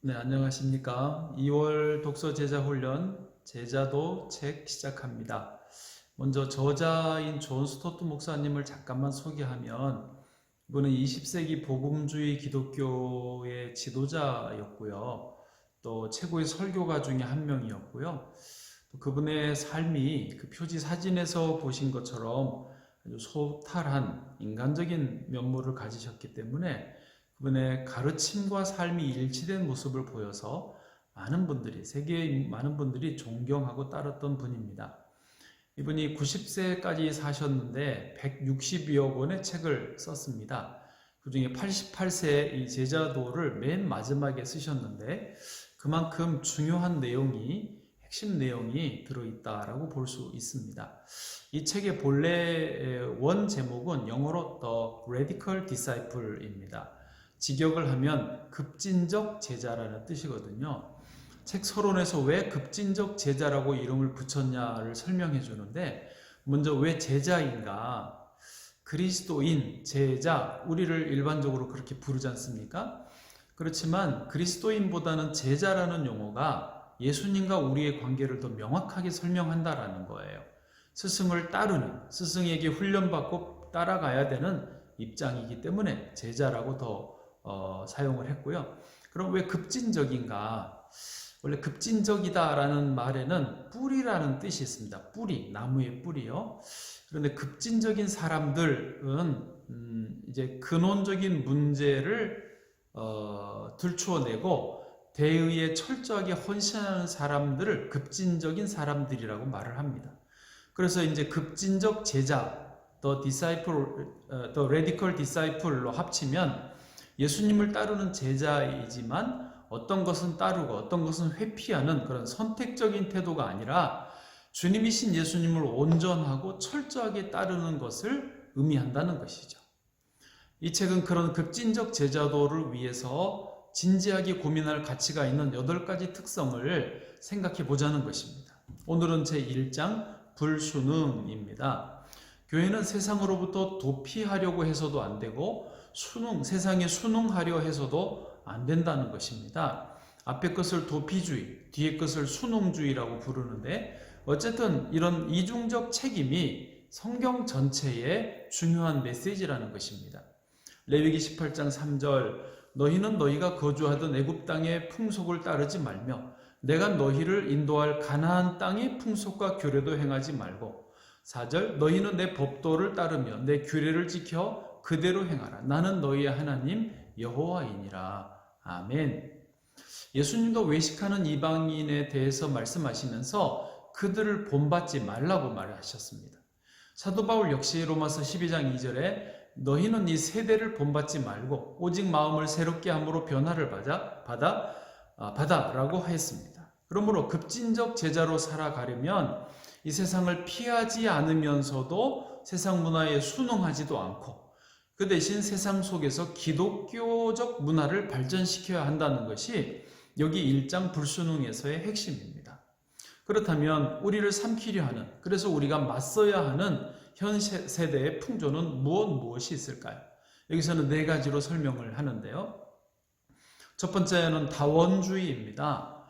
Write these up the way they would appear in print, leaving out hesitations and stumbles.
네, 안녕하십니까. 2월 독서 제자 훈련 제자도 책 시작합니다. 먼저 저자인 존 스토트 목사님을 잠깐만 소개하면 이분은 20세기 복음주의 기독교의 지도자였고요. 또 최고의 설교가 중에 한 명이었고요. 또 그분의 삶이 그 표지 사진에서 보신 것처럼 아주 소탈한 인간적인 면모를 가지셨기 때문에 그분의 가르침과 삶이 일치된 모습을 보여서 세계의 많은 분들이 존경하고 따랐던 분입니다. 이분이 90세까지 사셨는데 160여억 원의 책을 썼습니다. 그 중에 88세에 이 제자도를 맨 마지막에 쓰셨는데 그만큼 중요한 핵심 내용이 들어있다라고 볼 수 있습니다. 이 책의 본래 원 제목은 영어로 The Radical Disciple입니다. 직역을 하면 급진적 제자라는 뜻이거든요. 책 서론에서 왜 급진적 제자라고 이름을 붙였냐를 설명해 주는데, 먼저 왜 제자인가? 그리스도인, 제자, 우리를 일반적으로 그렇게 부르지 않습니까? 그렇지만 그리스도인보다는 제자라는 용어가 예수님과 우리의 관계를 더 명확하게 설명한다라는 거예요. 스승을 따르는, 스승에게 훈련받고 따라가야 되는 입장이기 때문에 제자라고 더 사용을 했고요. 그럼 왜 급진적인가? 원래 급진적이다라는 말에는 뿌리라는 뜻이 있습니다. 뿌리, 나무의 뿌리요. 그런데 급진적인 사람들은 이제 근원적인 문제를 들추어내고 대의에 철저하게 헌신하는 사람들을 급진적인 사람들이라고 말을 합니다. 그래서 이제 급진적 제자, the radical disciple로 합치면 예수님을 따르는 제자이지만 어떤 것은 따르고 어떤 것은 회피하는 그런 선택적인 태도가 아니라 주님이신 예수님을 온전하고 철저하게 따르는 것을 의미한다는 것이죠. 이 책은 그런 급진적 제자도를 위해서 진지하게 고민할 가치가 있는 8가지 특성을 생각해 보자는 것입니다. 오늘은 제1장 불순응입니다. 교회는 세상으로부터 도피하려고 해서도 안 되고 세상에 순응하려 해서도 안 된다는 것입니다. 앞에 것을 도피주의, 뒤에 것을 순응주의라고 부르는데 어쨌든 이런 이중적 책임이 성경 전체의 중요한 메시지라는 것입니다. 레위기 18장 3절 너희는 너희가 거주하던 애굽 땅의 풍속을 따르지 말며 내가 너희를 인도할 가나안 땅의 풍속과 규례도 행하지 말고 4절 너희는 내 법도를 따르며 내 규례를 지켜 그대로 행하라. 나는 너희의 하나님 여호와이니라. 아멘. 예수님도 외식하는 이방인에 대해서 말씀하시면서 그들을 본받지 말라고 말하셨습니다. 사도 바울 역시 로마서 12장 2절에 너희는 이 세대를 본받지 말고 오직 마음을 새롭게 함으로 변화를 받아라고 하였습니다. 그러므로 급진적 제자로 살아가려면 이 세상을 피하지 않으면서도 세상 문화에 순응하지도 않고 그 대신 세상 속에서 기독교적 문화를 발전시켜야 한다는 것이 여기 1장 불순응에서의 핵심입니다. 그렇다면 우리를 삼키려 하는, 그래서 우리가 맞서야 하는 현 세대의 풍조는 무엇이 있을까요? 여기서는 4가지로 설명을 하는데요. 첫 번째는 다원주의입니다.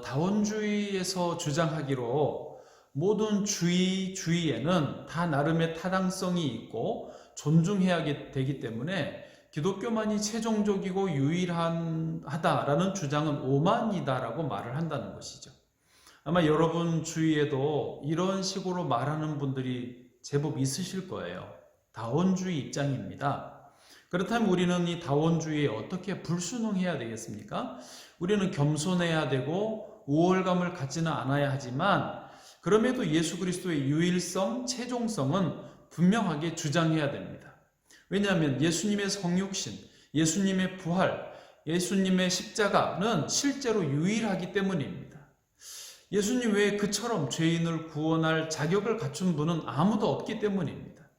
다원주의에서 주장하기로 모든 주의에는 다 나름의 타당성이 있고 존중해야 되기 때문에 기독교만이 최종적이고 유일하다라는 주장은 오만이다라고 말을 한다는 것이죠. 아마 여러분 주위에도 이런 식으로 말하는 분들이 제법 있으실 거예요. 다원주의 입장입니다. 그렇다면 우리는 이 다원주의에 어떻게 불순응해야 되겠습니까? 우리는 겸손해야 되고 우월감을 갖지는 않아야 하지만 그럼에도 예수 그리스도의 유일성, 최종성은 분명하게 주장해야 됩니다. 왜냐하면 예수님의 성육신, 예수님의 부활, 예수님의 십자가는 실제로 유일하기 때문입니다. 예수님 외에 그처럼 죄인을 구원할 자격을 갖춘 분은 아무도 없기 때문입니다.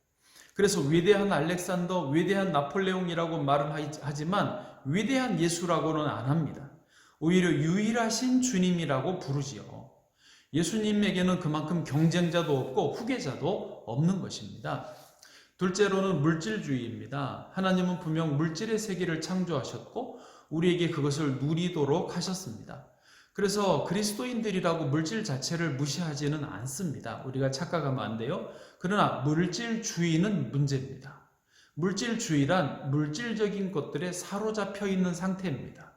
그래서 위대한 알렉산더, 위대한 나폴레옹이라고 말을 하지만 위대한 예수라고는 안 합니다. 오히려 유일하신 주님이라고 부르지요. 예수님에게는 그만큼 경쟁자도 없고 후계자도 없는 것입니다. 둘째로는 물질주의입니다. 하나님은 분명 물질의 세계를 창조하셨고 우리에게 그것을 누리도록 하셨습니다. 그래서 그리스도인들이라고 물질 자체를 무시하지는 않습니다. 우리가 착각하면 안 돼요. 그러나 물질주의는 문제입니다. 물질주의란 물질적인 것들에 사로잡혀 있는 상태입니다.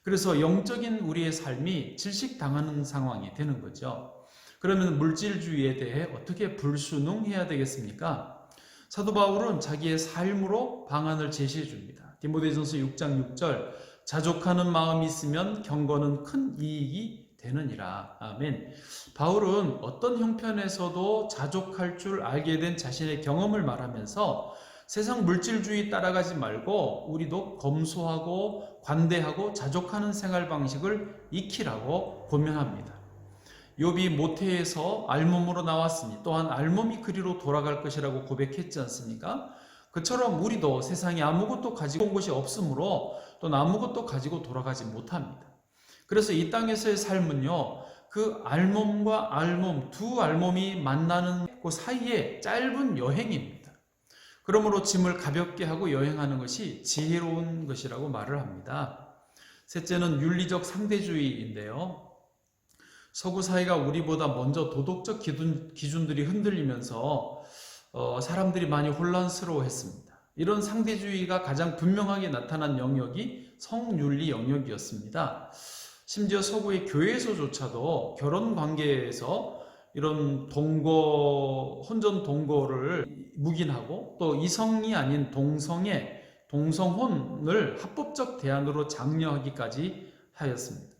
그래서 영적인 우리의 삶이 질식당하는 상황이 되는 거죠. 그러면 물질주의에 대해 어떻게 불순응해야 되겠습니까? 사도 바울은 자기의 삶으로 방안을 제시해 줍니다. 디모데전서 6장 6절, 자족하는 마음이 있으면 경건은 큰 이익이 되느니라. 아멘. 바울은 어떤 형편에서도 자족할 줄 알게 된 자신의 경험을 말하면서 세상 물질주의 따라가지 말고 우리도 검소하고 관대하고 자족하는 생활 방식을 익히라고 권면합니다. 욥이 모태에서 알몸으로 나왔으니 또한 알몸이 그리로 돌아갈 것이라고 고백했지 않습니까? 그처럼 우리도 세상에 아무것도 가지고 온 것이 없으므로 또 아무것도 가지고 돌아가지 못합니다. 그래서 이 땅에서의 삶은요, 그 알몸과 알몸, 두 알몸이 만나는 그 사이에 짧은 여행입니다. 그러므로 짐을 가볍게 하고 여행하는 것이 지혜로운 것이라고 말을 합니다. 셋째는 윤리적 상대주의인데요. 서구 사회가 우리보다 먼저 도덕적 기준들이 흔들리면서 사람들이 많이 혼란스러워했습니다. 이런 상대주의가 가장 분명하게 나타난 영역이 성윤리 영역이었습니다. 심지어 서구의 교회에서조차도 결혼 관계에서 이런 혼전 동거를 묵인하고 또 이성이 아닌 동성혼을 합법적 대안으로 장려하기까지 하였습니다.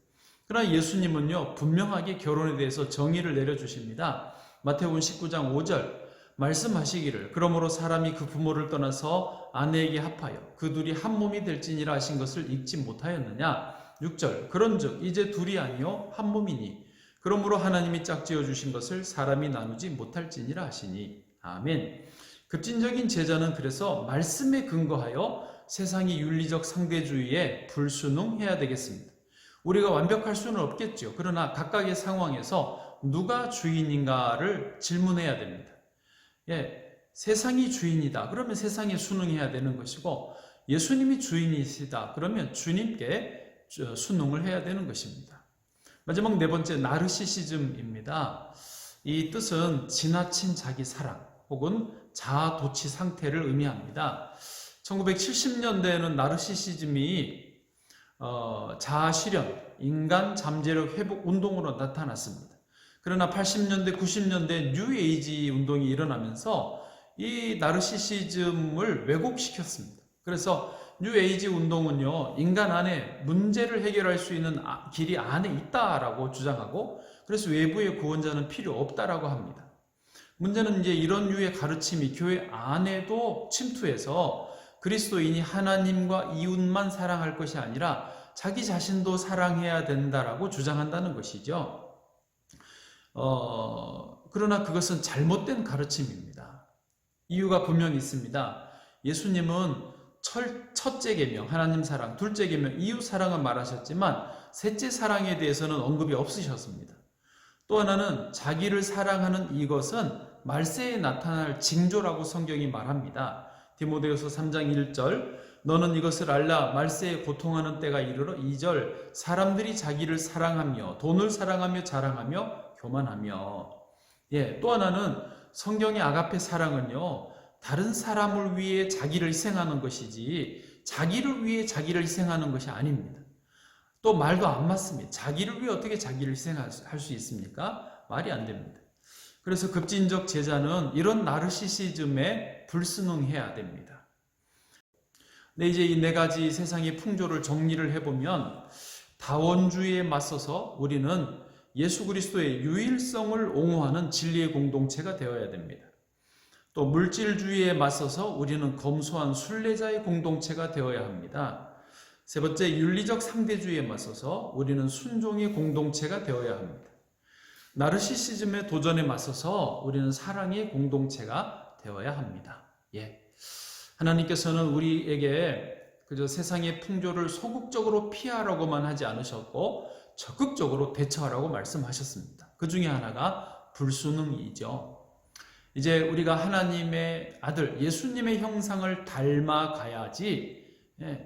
그러나 예수님은요, 분명하게 결혼에 대해서 정의를 내려주십니다. 마태복음 19장 5절 말씀하시기를 그러므로 사람이 그 부모를 떠나서 아내에게 합하여 그 둘이 한 몸이 될지니라 하신 것을 읽지 못하였느냐. 6절 그런즉 이제 둘이 아니요 한 몸이니 그러므로 하나님이 짝지어 주신 것을 사람이 나누지 못할지니라 하시니. 아멘. 급진적인 제자는 그래서 말씀에 근거하여 세상의 윤리적 상대주의에 불순응해야 되겠습니다. 우리가 완벽할 수는 없겠죠. 그러나 각각의 상황에서 누가 주인인가를 질문해야 됩니다. 세상이 주인이다. 그러면 세상에 순응해야 되는 것이고, 예수님이 주인이시다. 그러면 주님께 순응을 해야 되는 것입니다. 마지막 네 번째, 나르시시즘입니다. 이 뜻은 지나친 자기 사랑 혹은 자아도취 상태를 의미합니다. 1970년대에는 나르시시즘이 자아실현, 인간 잠재력 회복 운동으로 나타났습니다. 그러나 80년대, 90년대 뉴에이지 운동이 일어나면서 이 나르시시즘을 왜곡시켰습니다. 그래서 뉴에이지 운동은요, 인간 안에 문제를 해결할 수 있는 길이 안에 있다라고 주장하고, 그래서 외부의 구원자는 필요 없다라고 합니다. 문제는 이제 이런 류의 가르침이 교회 안에도 침투해서 그리스도인이 하나님과 이웃만 사랑할 것이 아니라 자기 자신도 사랑해야 된다라고 주장한다는 것이죠. 그러나 그것은 잘못된 가르침입니다. 이유가 분명히 있습니다. 예수님은 첫째 계명, 하나님 사랑, 둘째 계명, 이웃 사랑을 말하셨지만 셋째 사랑에 대해서는 언급이 없으셨습니다. 또 하나는 자기를 사랑하는 이것은 말세에 나타날 징조라고 성경이 말합니다. 디모데후서 3장 1절 너는 이것을 알라 말세에 고통하는 때가 이르러 2절 사람들이 자기를 사랑하며 돈을 사랑하며 자랑하며 교만하며. 또 하나는 성경의 아가페 사랑은요, 다른 사람을 위해 자기를 희생하는 것이지 자기를 위해 자기를 희생하는 것이 아닙니다. 또 말도 안 맞습니다. 자기를 위해 어떻게 자기를 희생할 수 있습니까? 말이 안 됩니다. 그래서 급진적 제자는 이런 나르시시즘에 불순응해야 됩니다. 근데 이제 이 네 가지 세상의 풍조를 정리를 해보면 다원주의에 맞서서 우리는 예수 그리스도의 유일성을 옹호하는 진리의 공동체가 되어야 됩니다. 또 물질주의에 맞서서 우리는 검소한 순례자의 공동체가 되어야 합니다. 세 번째, 윤리적 상대주의에 맞서서 우리는 순종의 공동체가 되어야 합니다. 나르시시즘의 도전에 맞서서 우리는 사랑의 공동체가 되어야 합니다. 하나님께서는 우리에게 그저 세상의 풍조를 소극적으로 피하라고만 하지 않으셨고 적극적으로 대처하라고 말씀하셨습니다. 그 중에 하나가 불순응이죠. 이제 우리가 하나님의 아들 예수님의 형상을 닮아가야지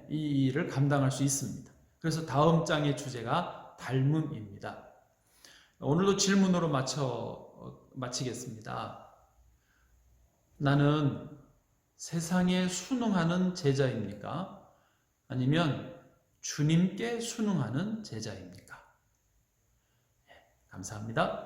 이 일을 감당할 수 있습니다. 그래서 다음 장의 주제가 닮음입니다. 오늘도 질문으로 마치겠습니다. 나는 세상에 순응하는 제자입니까? 아니면 주님께 순응하는 제자입니까? 감사합니다.